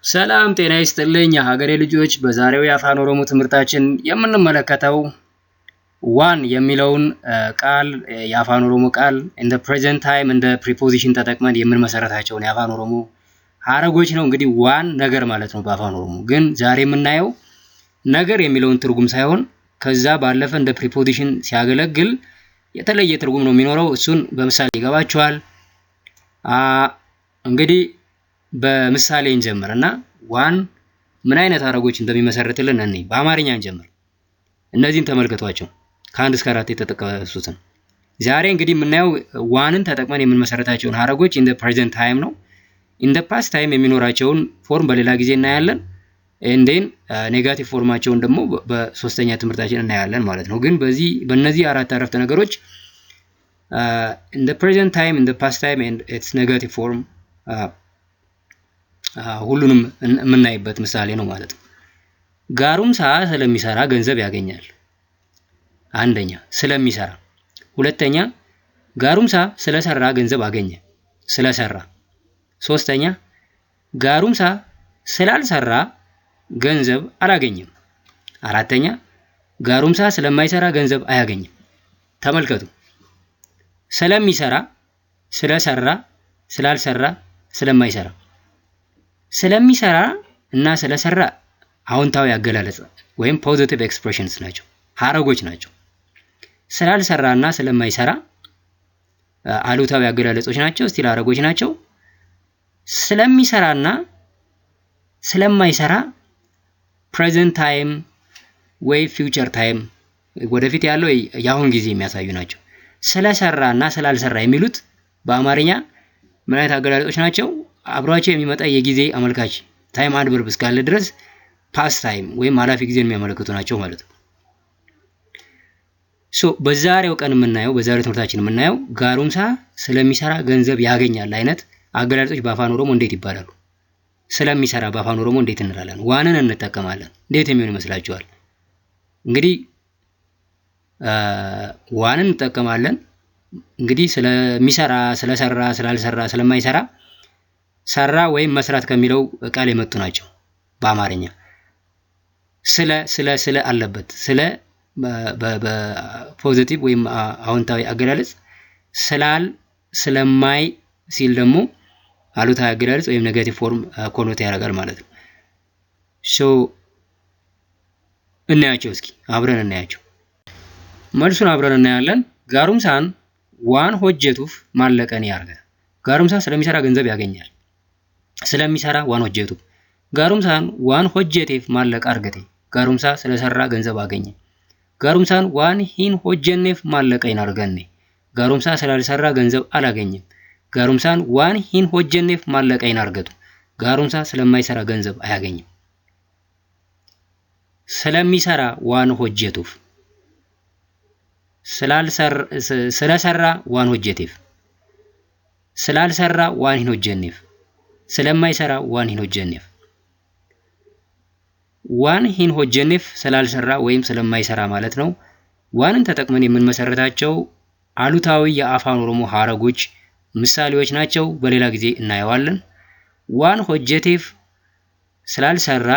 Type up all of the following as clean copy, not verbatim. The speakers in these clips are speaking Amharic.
ሰላም ጤና ይስጥልኝ የሀገሬ ልጆች። በዛሬው የአፋን ኦሮሞ ትምህርታችን የምንመለከተው ዋን የሚለውን ቃል የአፋን ኦሮሞ ቃል in the present time እንደ preposition ተጠቅመን የምንመሰረታቸውን የአፋን ኦሮሞ ሐረጎች ነው። እንግዲህ ዋን ነገር ማለት ነው በአፋን ኦሮሞ። ግን ዛሬ የምናየው ነገር የሚለውን ትርጉም ሳይሆን ከዛ ባለፈ እንደ preposition ሲያገለግል የተለየ ትርጉም ነው የሚኖረው። እሱን በምሳሌ ይገባችኋል። እንግዲህ በምሳሌ እንጀምርና ዋን ምን አይነት ሐረጎች እንደሚመሰርትልን እንይ። በአማርኛ እንጀምር። እነዚህን ተመልከቷቸው ከ1 እስከ 4 የተጠቀሱትን። ዛሬ እንግዲህ የምናየው ዋንን ተጠቅመን የምንመሰርታቸውን ሐረጎች in the present time ነው። in the past time የሚኖራቸውን ፎርም በሌላ ጊዜ እናያለን። and then ኔጋቲቭ ፎርማቸውን ደግሞ በሶስተኛ ትምህርታችን እናያለን ማለት ነው። ግን በእነዚህ አራት አረፍተ ነገሮች in the present time, in the past time and its negative form ሁሉንም የምናይበት ምሳሌ ነው ማለት ነው። ጋሩምሳ ስለሚሰራ ገንዘብ ያገኛል። አንደኛ ስለሚሰራ፣ ሁለተኛ ጋሩምሳ ስለሰራ ገንዘብ አገኘ፣ ስለሰራ። ሶስተኛ ጋሩምሳ ስላልሰራ ገንዘብ አላገኘም። አራተኛ ጋሩምሳ ስለማይሰራ ገንዘብ አያገኝም። ተመልከቱ። ስለሚሰራ፣ ስለሰራ፣ ስላልሰራ፣ ስለማይሰራ። ስለሚሰራ እና ስለሰራ አዎንታዊ አገላለጽ ወይም ፖዚቲቭ ኤክስፕሬሽንስ ናቸው፣ ሐረጎች ናቸው። ስላልሰራ እና ስለማይሰራ አሉታዊ አገላለጾች ናቸው፣ ስቲል ሐረጎች ናቸው። ስለሚሰራና ስለማይሰራ ፕሬዘንት ታይም ወይ ፊውቸር ታይም ወደፊት ያለው የአሁን ጊዜ የሚያሳዩ ናቸው። ስለሰራና ስላልሰራ የሚሉት በአማርኛ ምን አይነት አገላለጾች ናቸው? አብሯቸው የሚመጣ የጊዜ አመልካች ታይም አድቨርብ እስካለ ድረስ ፓስት ታይም ወይም አላፊ ጊዜን የሚያመለክቱ ናቸው ማለት ነው። በዛሬው ቀን በዛሬው ትምህርታችን የምናየው ጋሩምሳ ስለሚሰራ ገንዘብ ያገኛል አይነት አገላለጾች በአፋን ኦሮሞ እንዴት ይባላሉ? ስለሚሰራ በአፋን ኦሮሞ እንዴት እንላለን? ዋንን እንጠቀማለን። እንዴት የሚሆን ይመስላችኋል? እንግዲህ ዋንን እንጠቀማለን። እንግዲህ ስለሚሰራ፣ ስለሰራ፣ ስላልሰራ፣ ስለማይሰራ ሰራ ወይም መስራት ከሚለው ቃል የመጡ ናቸው በአማርኛ። ስለ አለበት ስለ በፖዚቲቭ ወይም አዎንታዊ አገላለጽ፣ ስለማይ ሲል ደግሞ አሉታዊ አገላለጽ ወይም ኔጌቲቭ ፎርም ኮኖት ያደርጋል ማለት ነው። እናያቸው እስኪ አብረን እናያቸው። መልሱን አብረን እናያለን። ጋሩምሳን ዋን ሆጀቱፍ ማለቀን ያርገ። ጋሩምሳ ስለሚሰራ ገንዘብ ያገኛል። ስለሚሰራ ዋን ሆጀቱ። ጋሩምሳን ዋን ሆጀቴፍ ማለቅ አርገቴ። ጋሩምሳ ስለሰራ ገንዘብ አገኘ። ጋሩምሳን ዋን ሂን ሆጀኔፍ ማለቀይን አርገኔ። ጋሩምሳ ስላልሰራ ገንዘብ አላገኘም። ጋሩምሳን ዋን ሂን ሆጀኔፍ ማለቀይን አርገቱ። ጋሩምሳ ስለማይሰራ ገንዘብ አያገኝም። ስለሚሰራ ዋን ሆጀቱፍ፣ ስለሰራ ዋን ሆጀቴፍ፣ ስላልሰራ ዋን ሂን ሆጀኔፍ፣ ስለማይሰራ ዋን ሂን ሆጀኔፍ። ዋን ሂን ሆጀኔፍ ስላልሰራ ወይም ስለማይሰራ ማለት ነው። ዋንን ተጠቅመን የምንመሰረታቸው አሉታዊ የአፋን ኦሮሞ ሐረጎች ምሳሌዎች ናቸው። በሌላ ጊዜ እናየዋለን። ዋን ሆጀቴፍ ስላልሰራ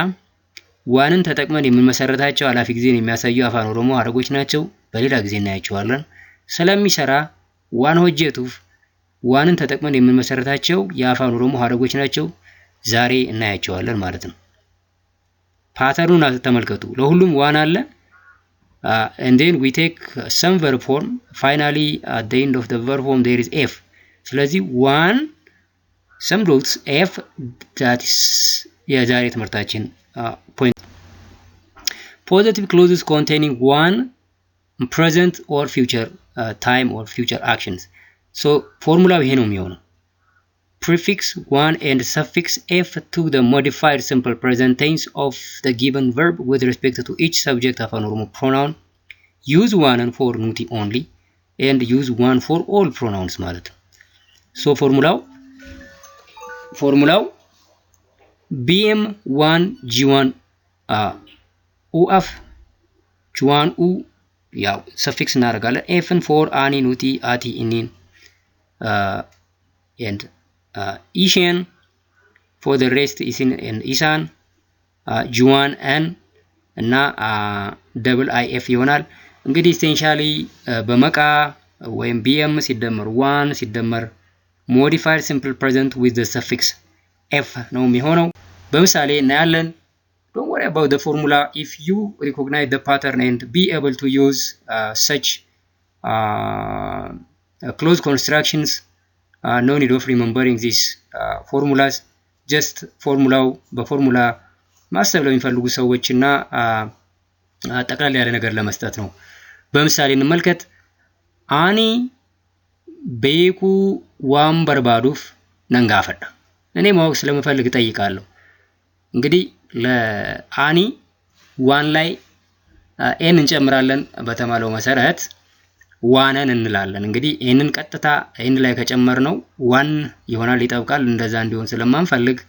ዋንን ተጠቅመን የምንመሰረታቸው አላፊ ጊዜን የሚያሳዩ አፋን ኦሮሞ ሐረጎች ናቸው። በሌላ ጊዜ እናያቸዋለን። ስለሚሰራ ዋን ሆጀቱፍ ዋንን ተጠቅመን የምንመሰረታቸው የአፋን ኦሮሞ ሐረጎች ናቸው። ዛሬ እናያቸዋለን ማለት ነው። ፓተርኑን ተመልከቱ። ለሁሉም ዋን አለ። and then we take some verb form. Finally at the end of the verb form there is f. ስለዚህ ዋን some roots f, that is የዛሬ ትምህርታችን point. Positive clauses containing one present or future time or future actions. so ፎርሙላው ይሄ ነው የሚሆነው። prefix one and suffix f to the modified simple present tense of the given verb with respect to each subject of an Oromo pronoun. use one for nuti only and use one for all pronouns ማለት ነው። so ፎርሙላው bm1 g1 ኡፍ g1 u ያው suffix እናደርጋለን። f for ani nuti ati inin and ishen for the rest isin and isan j1 n እና double if ይሆናል። እንግዲህ essentially በመቃ ወይም bm ሲደመር 1 ሲደመር modified simple present with the suffix f ነው የሚሆነው። በምሳሌ እናያለን። Don't worry about the formula if you recognize the pattern and be able to use such close constructions. No need of remembering these formulas. Just በፎርሙላ ማሰብ ለሚፈልጉ ሰዎችና ጠቅላላ ያለ ነገር ለመስጠት ነው። በምሳሌ እንመልከት። አኒ ቤኩ ዋን በርባዱፍ ነንጋፈዳ። እኔ ማወቅ ስለምፈልግ ጠይቃለሁ። እንግዲህ ለአኒ ዋን ላይ ኤን እንጨምራለን በተማለው መሰረት ዋንን እንላለን። እንግዲህ ኤንን ቀጥታ ኤን ላይ ከጨመርነው ዋን ይሆናል ይጠብቃል። እንደዛ እንዲሆን ስለማንፈልግ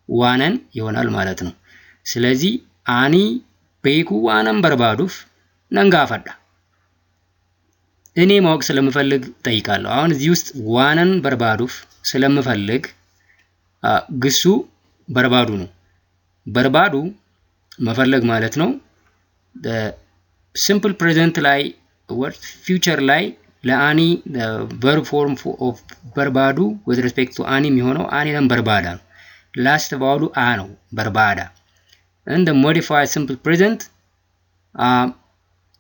ዋንን ይሆናል ማለት ነው። ስለዚህ አኒ ቤኩ ዋንን በርባዱፍ ነንጋፈዳ። እኔ ማወቅ ስለምፈልግ ጠይቃለሁ። አሁን እዚህ ውስጥ ዋንን በርባዱፍ ስለምፈልግ ግሱ በርባዱ ነው። በርባዱ መፈለግ ማለት ነው። simple present ላይ or future ላይ ለአኒ verb form of በርባዱ with respect to አኒ የሚሆነው አኒን በርባዳ ነው። last vowel አ ነው በርባዳ። and the modified simple present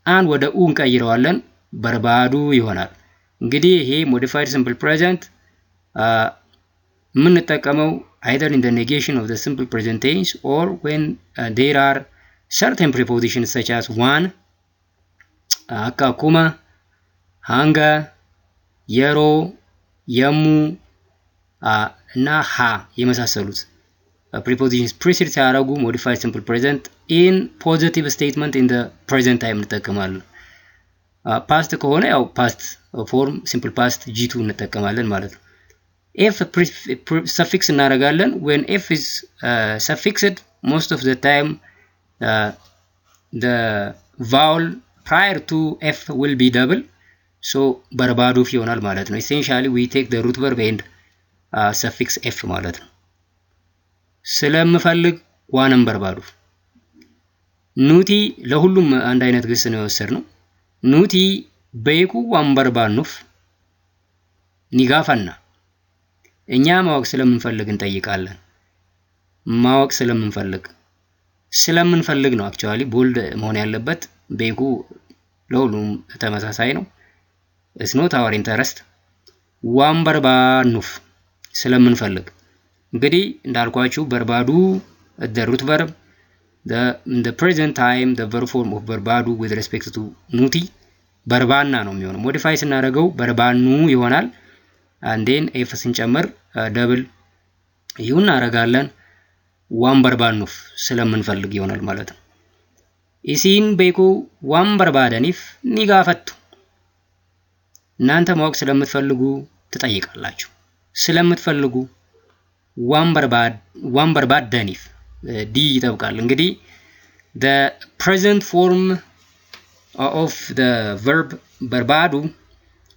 አን ወደ ኡ እንቀይረዋለን በርባዱ ይሆናል። እንግዲህ ይሄ modified simple present የምንጠቀመው either in the negation of the simple present tense or when there are certain prepositions such as one, akakuma, hanga, yero, yemu እና ሃ የመሳሰሉት prepositions precede ሲያደርጉ modified simple present in positive statement in the present time እንጠቀማለን። past ከሆነ ያው past form simple past g2 እንጠቀማለን ማለት ነው። f suffix እናደርጋለን። when f is suffixed most of the time the vowel prior to f will be double, so በርባዱፍ ይሆናል ማለት ነው። essentially we take the root verb and suffix f ማለት ነው። ስለምፈልግ ዋንን በርባዱፍ። ኑቲ ለሁሉም አንድ አይነት ግስ ነው የወሰድነው። ኑቲ ቤኩ ዋን በርባኑፍ ኒጋፈና። እኛ ማወቅ ስለምንፈልግ እንጠይቃለን። ማወቅ ስለምንፈልግ ነው actually bold መሆን ያለበት። ቤኩ ለሁሉም ተመሳሳይ ነው። it's not our interest። ዋን በርባኑፍ ስለምንፈልግ። እንግዲህ እንዳልኳችሁ በርባዱ the root verb in the present time the verb form of በርባዱ with respect to ኑቲ በርባና ነው የሚሆነው። ሞዲፋይ ስናደርገው በርባኑ ይሆናል። and then f ስንጨምር double ይሁን እናደርጋለን። ዋን በርባኑፍ ስለምንፈልግ ይሆናል ማለት ነው። ኢሲን ቤኩ ዋን በርባደኒፍ ኒጋፈቱ። እናንተ ማወቅ ስለምትፈልጉ ትጠይቃላችሁ። ስለምትፈልጉ ዋን በርባደኒፍ ዲ ይጠብቃል። እንግዲህ the present form of the verb በርባዱ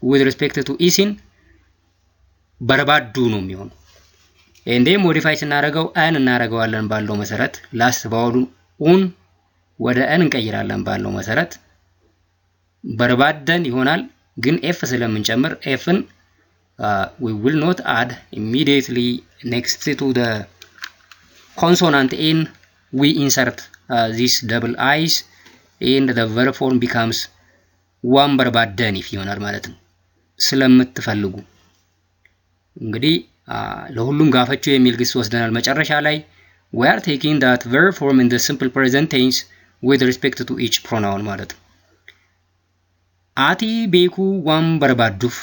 with respect to ኢሲን በርባዱ ነው የሚሆነው። እንዴ ሞዲፋይ ስናደርገው አን እናደርገዋለን ባለው መሰረት ላስት ቫውሉን ኡን ወደ አን እንቀይራለን ባለው መሰረት በርባደን ይሆናል። ግን ኤፍ ስለምንጨምር ኤፍን we will not add immediately next to the consonant n we insert this double i's and the verb form becomes ዋን በርባደኒፍ ይሆናል ማለት ነው። ስለምትፈልጉ እንግዲህ ለሁሉም ጋፈቹ የሚል ግስ ወስደናል። መጨረሻ ላይ we are taking that verb form in the simple present tense with respect to each pronoun ማለት ነው። አቲ ቤኩ ዋን በርባዱፍ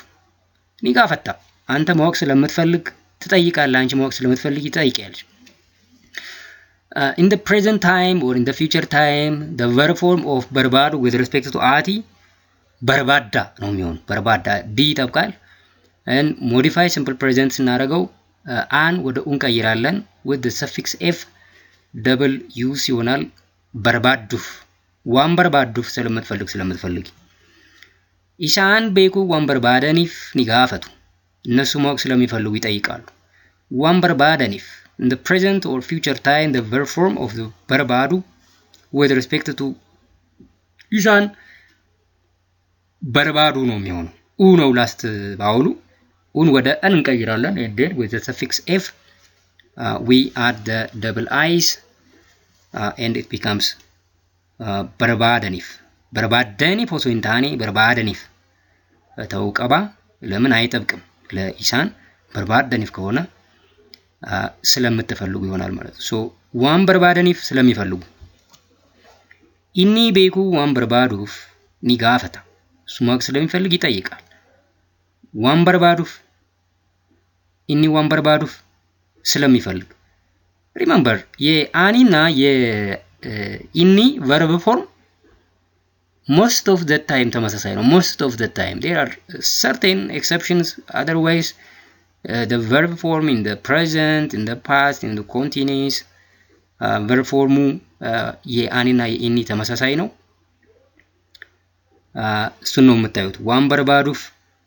ኒጋፈታ። አንተ ማወቅ ስለምትፈልግ ትጠይቃለህ። አንቺ ማወቅ ስለምትፈልጊ ትጠይቂያለሽ። in the present time or in the future time the verb form of በርባዱ with respect to አቲ በርባዳ ነው የሚሆነው። በርባዳ ዲ ይጠብቃል። and modify simple present ስናደርገው አን ወደ ኡን ቀይራለን with the suffix f double use ይሆናል በርባዱፍ። ዋን በርባዱፍ ስለምትፈልጊ። ኢሳን ቤኩ ዋን በርባደኒፍ ኒጋፈቱ። እነሱ ማወቅ ስለሚፈልጉ ይጠይቃሉ። ዋን በርባደኒፍ in the present or future time the verb form of the verb ado with respect to ኢሳን verb ado ነው የሚሆነው ኡ ነው ላስት ባውሉ ኡን ወደ n እንቀይራለን and then with the suffix f we add the double i's and it becomes በርባደኒፍ ሆሶ እንታኔ በርባደኒፍ ተውቀባ ለምን አይጠብቅም ለኢሳን በርባደኒፍ ከሆነ ስለምትፈልጉ ይሆናል ማለት ነው ሶ ዋን በርባደኒፍ ስለሚፈልጉ ኢኒ ቤኩ ዋን በርባዱፍ ኒጋፈታ ሱማክ ስለሚፈልግ ይጠይቃል ዋን በርባዱፍ ኢኒ ዋን በርባዱፍ ስለሚፈልግ ሪሜምበር የአኒና የኢኒ verb form most of the time ተመሳሳይ ነው most of the time there are certain exceptions otherwise the verb form in the present in the past in the continuous verb form የአኒና የኢኒ ተመሳሳይ ነው እሱን ነው የምታዩት ዋን በርባዱፍ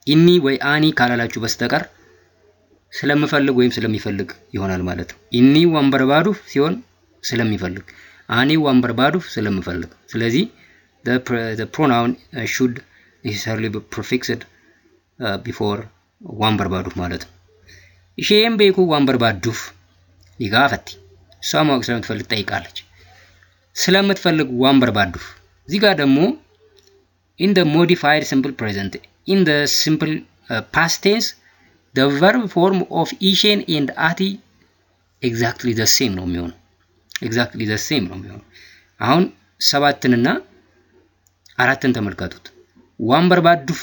ኢኒ ወይ አኒ ካላላችሁ በስተቀር ስለምፈልግ ወይም ስለሚፈልግ ይሆናል ማለት ነው ኢኒ ዋን በርባዱፍ ሲሆን ስለሚፈልግ አኒ ዋን በርባዱፍ ስለምፈልግ ስለዚህ the pronoun should necessarily be prefixed before ዋን በርባዱፍ ማለት ነው ኢሼም ቤኩ ዋን በርባዱፍ ይጋፈቲ ሳማው ስለምትፈልግ ጠይቃለች ስለምትፈልግ ዋን በርባዱፍ እዚህ ጋር ደግሞ in the modified simple present in the simple past tense the verb form of ishen and ati exactly the same ነው የሚሆነው exactly the same ነው የሚሆነው አሁን ሰባትንና አራትን ተመልከቱት ዋን በርባዱፍ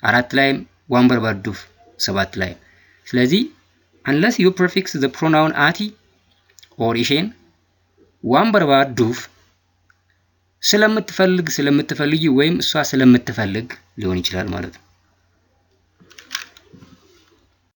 አራት ላይ ዋን በርባዱፍ ሰባት ላይ ስለዚህ unless you prefix the pronoun ati or ishen ዋን በርባዱፍ ስለምትፈልጊ ወይም እሷ ስለምትፈልግ ሊሆን ይችላል ማለት ነው